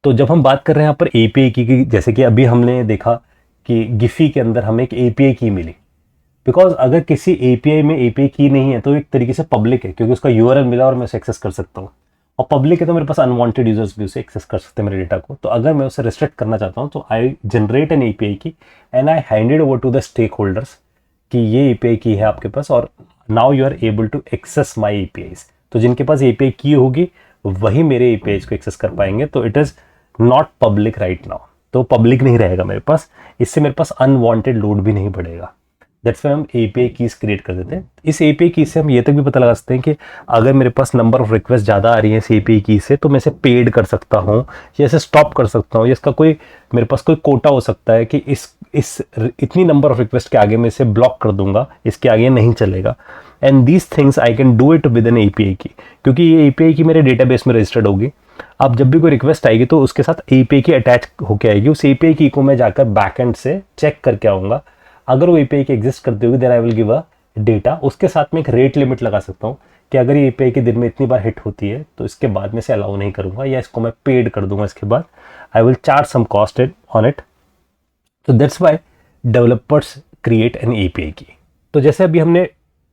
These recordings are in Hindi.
तो जब हम बात कर रहे हैं यहाँ पर एपीआई की, जैसे कि अभी हमने देखा कि गिफी के अंदर हमें एक एपीआई की मिली, बिकॉज अगर किसी एपीआई में एपीआई की नहीं है तो एक तरीके से पब्लिक है, क्योंकि उसका यूआरएल मिला और मैं उसे एक्सेस कर सकता हूँ। और पब्लिक है तो मेरे पास अनवांटेड यूजर्स भी उसे एक्सेस कर सकते हैं मेरे डेटा को। तो अगर मैं उसे रिस्ट्रिक्ट करना चाहता हूँ तो I generate an API key and I handed over to the stakeholders कि ये एपीआई की है आपके पास, और now you are able to access my APIs. तो जिनके पास एपीआई की होगी वही मेरे एपीआईज को एक्सेस कर पाएंगे। तो it is not public right now, तो पब्लिक नहीं रहेगा मेरे पास। इससे मेरे पास अनवांटेड लोड भी नहीं बढ़ेगा। दैट्स वाई हम एपीआई कीज क्रिएट कर देते हैं। इस एपीआई की से हम ये तक भी पता लगा सकते हैं कि अगर मेरे पास नंबर ऑफ रिक्वेस्ट ज़्यादा आ रही है इस एपीआई की से, तो मैं इसे पेड कर सकता हूँ या इसे स्टॉप कर सकता हूँ, या इसका कोई मेरे पास कोई कोटा हो सकता है कि इस इतनी नंबर ऑफ रिक्वेस्ट के आगे मैं इसे ब्लॉक कर दूंगा, इसके आगे नहीं चलेगा। And these things I can do it with N API की, क्योंकि ये एपीआई की मेरे डेटाबेस में रजिस्टर्ड होगी। अब जब भी कोई रिक्वेस्ट आएगी तो उसके साथ एपीआई की अटैच होकर आएगी। उस एपीआई की को मैं जाकर बैकएंड से चेक करके आऊँगा। अगर वो एपीआई की एग्जिस्ट करती होगी then I will give a data. उसके साथ में एक रेट लिमिट लगा सकता हूँ कि अगर ये एपीआई की दिन में इतनी बार हिट होती है तो इसके बाद में से अलाउ नहीं करूँगा, या इसको मैं पेड कर दूंगा। इसके बाद I will charge some cost on it. तो that's why developers create an API की। तो जैसे अभी हमने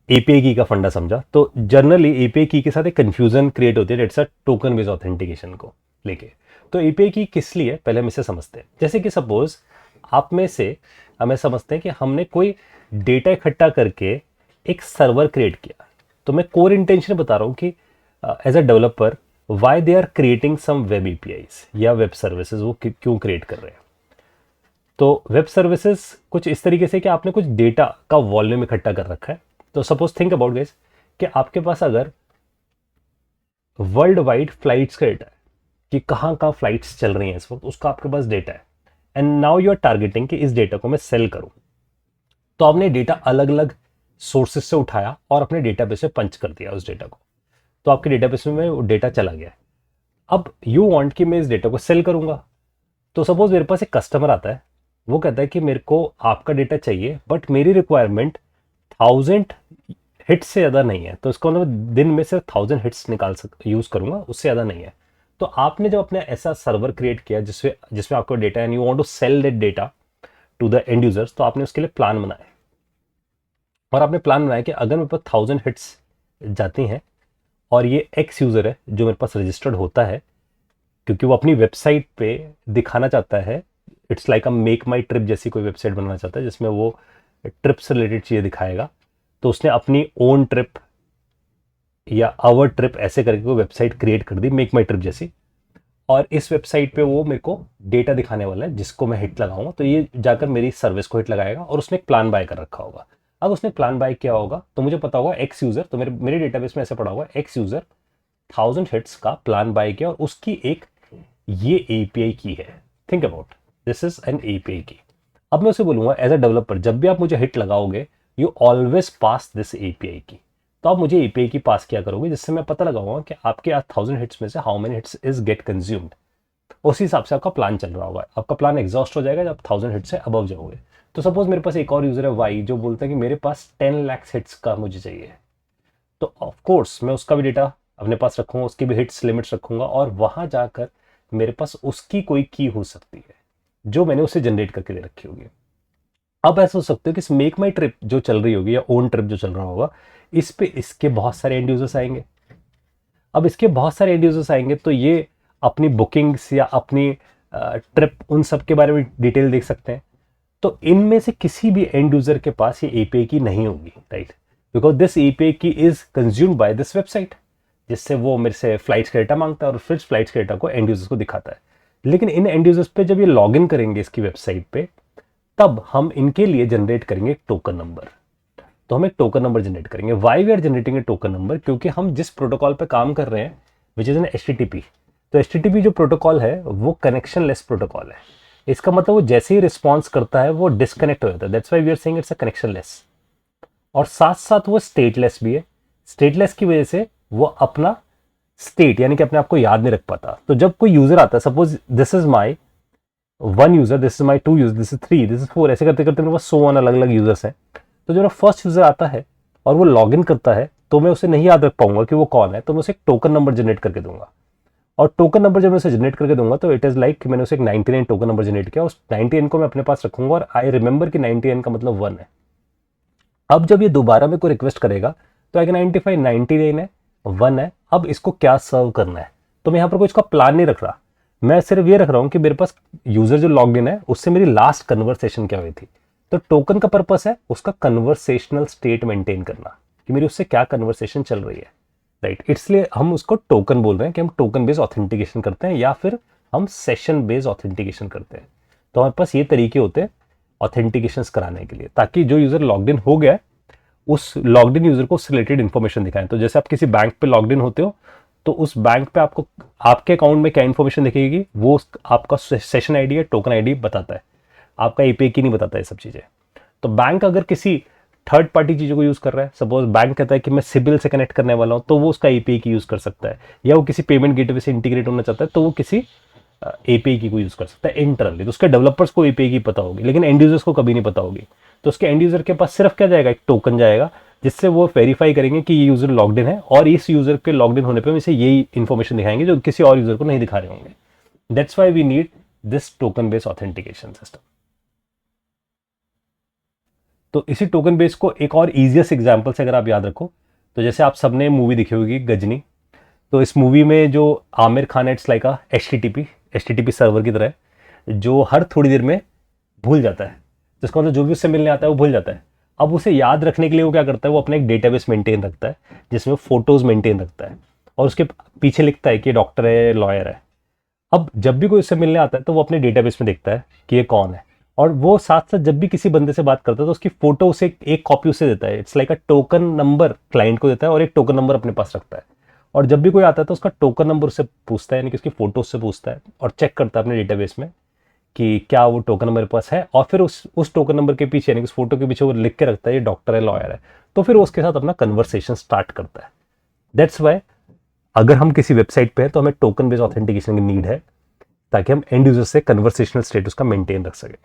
एपीआई की का फंडा समझा, तो जनरली एपीआई की के साथ एक कंफ्यूजन क्रिएट होती है, dates a token based authentication को लेके। तो एपीआई की किस लिए, पहले हम इसे समझते हैं। जैसे कि सपोज आप में से हमें समझते हैं कि हमने कोई डेटा इकट्ठा करके एक सर्वर क्रिएट किया। तो मैं कोर इंटेंशन बता रहा हूँ कि as a developer why they are creating some web APIs या वेब सर्विसेज, वो क्यों क्रिएट कर रहे हैं। तो वेब सर्विसेज कुछ इस तरीके से कि आपने कुछ डेटा का वॉल्यूम इकट्ठा कर रखा है। तो सपोज थिंक अबाउट गाइस कि आपके पास अगर वर्ल्ड वाइड फ्लाइट्स का डेटा है कि कहाँ कहाँ फ्लाइट्स चल रही हैं इस वक्त, उसका आपके पास डेटा है। And now you are targeting कि इस डेटा को मैं सेल करूं। तो आपने डेटा अलग अलग सोर्सेज से उठाया और अपने डेटाबेस में पंच कर दिया उस डेटा को। तो आपके डेटाबेस में वो डेटा चला गया। अब यू वांट कि मैं इस डेटा को सेल करूंगा। तो सपोज मेरे पास एक कस्टमर आता है, वो कहता है कि मेरे को आपका डेटा चाहिए बट मेरी रिक्वायरमेंट 1000 हिट्स से ज़्यादा नहीं है। तो इसको मतलब दिन में सिर्फ 1000 हिट्स यूज़ करूंगा, उससे ज़्यादा नहीं है। तो आपने जब अपने ऐसा सर्वर क्रिएट किया जिसमें आपको data and you want to sell that data to the end users, तो आपने उसके लिए प्लान बनाया। और आपने प्लान बनाया कि अगर मेरे पास 1000 हिट्स जाती हैं और ये एक्स यूज़र है जो मेरे पास रजिस्टर्ड होता है, क्योंकि वो अपनी वेबसाइट पे दिखाना चाहता है, it's like a make my trip जैसी कोई वेबसाइट बनाना चाहता है जिसमें वो ट्रिप से रिलेटेड चीज़ें दिखाएगा। तो उसने अपनी ओन ट्रिप या आवर ट्रिप ऐसे करके कोई वेबसाइट क्रिएट कर दी मेक माई ट्रिप जैसी, और इस वेबसाइट पे वो मेरे को डेटा दिखाने वाला है जिसको मैं हिट लगाऊंगा। तो ये जाकर मेरी सर्विस को हिट लगाएगा और उसने एक प्लान बाय कर रखा होगा। अब उसने प्लान बाय किया होगा तो मुझे पता होगा एक्स यूजर, तो मेरे डेटाबेस में ऐसे पड़ा होगा एक्स यूजर 1000 हिट्स का प्लान बाय किया और उसकी एक ये एपीआई की है। Think about this is an API की। अब मैं उसे बोलूंगा एज अ डेवलपर जब भी आप मुझे हिट लगाओगे you always pass this API की। तो आप मुझे एपीआई की पास किया करोगे जिससे मैं पता लगाऊंगा कि आपके 1000 हिट्स में से how many hits is get consumed. उसी हिसाब से आपका प्लान चल रहा होगा। आपका प्लान एग्जॉस्ट हो जाएगा जब 1000 हिट्स से अबव जाओगे। तो सपोज मेरे पास एक और यूजर है वाई जो बोलता है कि मेरे पास 10 लाख हिट्स का मुझे चाहिए। तो ऑफकोर्स मैं उसका भी डेटा अपने पास रखूंगा, उसकी भी हिट्स लिमिट्स रखूंगा, और वहां जाकर मेरे पास उसकी कोई की हो सकती है जो मैंने उसे जनरेट करके दे रखी होगी। अब ऐसा हो सकता है कि इस मेक माई ट्रिप जो चल रही होगी या ओन ट्रिप जो चल रहा होगा, इस पे इसके बहुत सारे एंड यूजर्स आएंगे। अब इसके बहुत सारे एंड यूजर्स आएंगे तो ये अपनी बुकिंग्स या अपनी ट्रिप उन सब के बारे में डिटेल देख सकते हैं। तो इनमें से किसी भी एंड यूजर के पास ये एपीआई की नहीं होगी, राइट, बिकॉज दिस एपीआई की is consumed by this website, जिससे वो मेरे से फ्लाइट्स का डेटा मांगता है और फिर फ्लाइट्स का डेटा को एंड यूजर्स को दिखाता है। लेकिन इन एंड यूजर्स पे जब ये लॉग इन करेंगे इसकी वेबसाइट पे, तब हम इनके लिए जनरेट करेंगे टोकन नंबर। तो हम एक टोकन नंबर जनरेट करेंगे। Why we are generating a token number, क्योंकि हम जिस प्रोटोकॉल पे काम कर रहे हैं विच इज एन एचटीटीपी। तो एचटीटीपी जो प्रोटोकॉल है वो कनेक्शन लेस प्रोटोकॉल है। इसका मतलब वो जैसे ही रिस्पॉन्स करता है वो डिस्कनेक्ट हो जाता है। That's why we are saying it's a connectionless. और साथ साथ वो स्टेटलेस भी है। स्टेटलेस की वजह से वो अपना स्टेट यानी कि अपने आप को याद नहीं रख पाता। तो जब कोई यूजर आता है, suppose this is my 1 user, this is my 2 user, this is 3, this is 4, ऐसे करते करते मेरे पास 100 अलग अलग यूजर्स हैं। तो जब फर्स्ट यूजर आता है और वो लॉग इन करता है तो मैं उसे नहीं याद रख पाऊंगा कि वो कौन है, तो मैं उसे एक टोकन नंबर जनरेट करके दूंगा। और टोकन नंबर जब मैं उसे जनरेट करके दूंगा तो इट इज़ लाइक मैंने उसे एक 99 टोकन नंबर जनरेट किया, उस 99 को मैं अपने पास रखूंगा और आई रिमेंबर कि 99 का मतलब 1 है। अब जब ये दोबारा मेरे को रिक्वेस्ट करेगा तो आई कैन आइडेंटिफाई 99 है, 1 है, अब इसको क्या सर्व करना है। तो मैं यहाँ पर कोई इसका प्लान नहीं रख रहा, मैं सिर्फ ये रख रहा हूँ कि मेरे पास यूजर जो लॉग इन है उससे मेरी लास्ट कन्वर्सेशन क्या हुई थी। तो टोकन का पर्पस है उसका कन्वर्सेशनल स्टेट मेंटेन करना, कि मेरी उससे क्या कन्वर्सेशन चल रही है, राइट। इसलिए हम उसको टोकन बोल रहे हैं कि हम टोकन बेस्ड ऑथेंटिकेशन करते हैं या फिर हम सेशन बेस्ड ऑथेंटिकेशन करते हैं। तो हमारे पास ये तरीके होते हैं ऑथेंटिकेशन कराने के लिए, ताकि जो यूजर लॉग्ड इन हो गया है उस लॉग्ड इन यूजर को उससे रिलेटेड इन्फॉर्मेशन दिखाएं। तो जैसे आप किसी बैंक पे लॉग्ड इन होते हो तो उस बैंक पे आपको आपके अकाउंट में क्या इन्फॉर्मेशन दिखेगी, वो आपका सेशन आईडी है, टोकन आईडी बताता है, आपका एपीआई की नहीं बताता है सब चीजें। तो बैंक अगर किसी थर्ड पार्टी चीजों को यूज कर रहा है, सपोज बैंक कहता है कि मैं सिबिल से कनेक्ट करने वाला हूं, तो वो उसका एपीआई की यूज कर सकता है, या वो किसी पेमेंट गेटवे से इंटीग्रेट होना चाहता है तो वो किसी एपीआई की को यूज कर सकता है इंटरनली। तो उसके डेवलपर्स को एपीआई की पता होगी, लेकिन एंड यूजर्स को कभी नहीं पता होगी। तो उसके एंड यूजर के पास सिर्फ क्या जाएगा, एक टोकन जाएगा जिससे वो वेरीफाई करेंगे कि ये यूजर लॉग्ड इन है, और इस यूजर के लॉग्ड इन होने पे हम इसे यही इन्फॉर्मेशन दिखाएंगे जो किसी और यूजर को नहीं दिखा रहे होंगे। That's why we need this token based authentication system. तो इसी टोकन बेस को एक और इजिएस्ट एग्जांपल से अगर आप याद रखो, तो जैसे आप सबने मूवी देखी होगी गजनी। तो इस मूवी में जो आमिर खान है, it's like a HTTP server की तरह है, जो हर थोड़ी देर में भूल जाता है, जिसका मतलब जो भी उससे मिलने आता है वो भूल जाता है। अब उसे याद रखने के लिए वो क्या करता है, वो अपना एक डेटाबेस मेंटेन रखता है जिसमें वो फोटोज मेंटेन रखता है, और उसके पीछे लिखता है कि डॉक्टर है, लॉयर है। अब जब भी कोई उससे मिलने आता है तो वो अपने डेटाबेस में देखता है कि ये कौन है, और वो साथ साथ जब भी किसी बंदे से बात करता है तो उसकी फोटो उसे एक कॉपी उसे देता है। It's like a token number client को देता है और एक टोकन नंबर अपने पास रखता है। और जब भी कोई आता है तो उसका टोकन नंबर उससे पूछता है, यानी कि उसकी फोटो उससे पूछता है और चेक करता है अपने डेटाबेस में कि क्या वो टोकन नंबर पास है, और फिर उस टोकन नंबर के पीछे यानी कि उस फोटो के पीछे वो लिख के रखता है ये डॉक्टर है, लॉयर है। तो फिर वो उसके साथ अपना कन्वर्सेशन स्टार्ट करता है। दैट्स वाई अगर हम किसी वेबसाइट पे हैं तो हमें टोकन बेस्ड ऑथेंटिकेशन की नीड है, ताकि हम एंड यूजर से कन्वर्सेशनल स्टेटस का मेंटेन रख सकें।